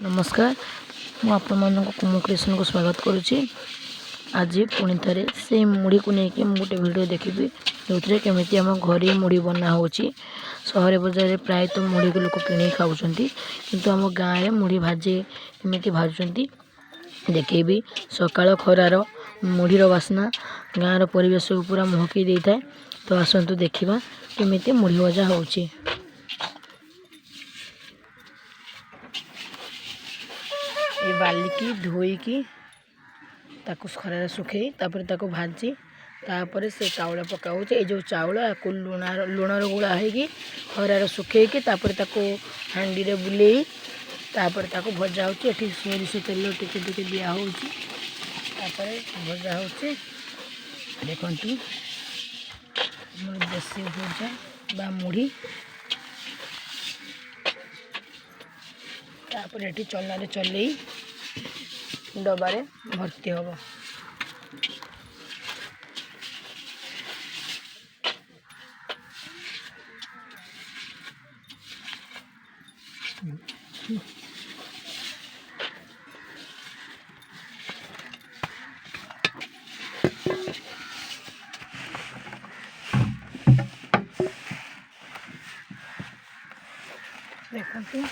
नमस्कार मुझे कुमु कृष्ण को स्वागत करुच्ची। आज पुणी थे से मुढ़ी को लेकिन गोटे वीडियो देखी जो केमी आम घरे मुढ़ी बना हो। सहर बजार प्रायतः मुढ़ी को लोग कि खाऊँ किंतु आम गाँव में मुढ़ी भाजे केमी भाजुंट देखेबी। सकाळ खरार मुढ़ीर बास्ना गाँव परिवेश को पूरा महकी दे था। तो आसतु देखा केमी मुढ़ी भजा हो। ये बाली की धोईकी ताकू खरार सुखे तापर भाजी तापर से चाउल पकाऊ। ये जो चाउल या लुणर गुड़ा है खरार सुखे हांडी रे बुले तापर भजा हो। सोरिष तेल टिके दिया हो भजा हो। देखु देसी भजा बा मुढ़ी तापर ये चल्ला चल डबारे भर्ती हम। देखते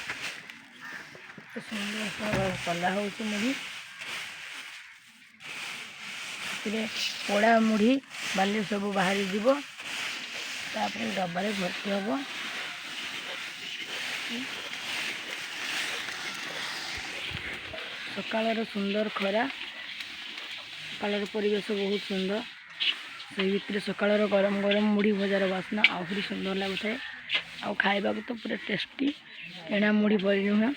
सुंदर कला हो मुढ़ी पोड़ा मुढ़ी बाली सब बाहरी जीव डबारे भर्ती हम। सकाळ सुंदर खरा सकाळ परिवेश बहुत सुंदर से भितर सकाळ गरम गरम मुढ़ी भजार बास्ना आहरी सुंदर लगुता है। आ खाइबा तो पूरा टेस्टी एणा मुढ़ी परी नुह।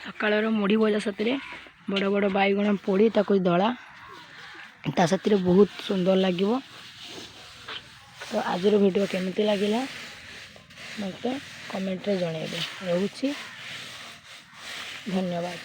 सकाळ मुढ़ी भजा साथी बड़ बड़ बैगण पोड़ी ताको दला ता साथी बहुत सुंदर लगे। तो आज वीडियो केमिति लगिला मत कमेंट रे जणेबे। रहूची धन्यवाद।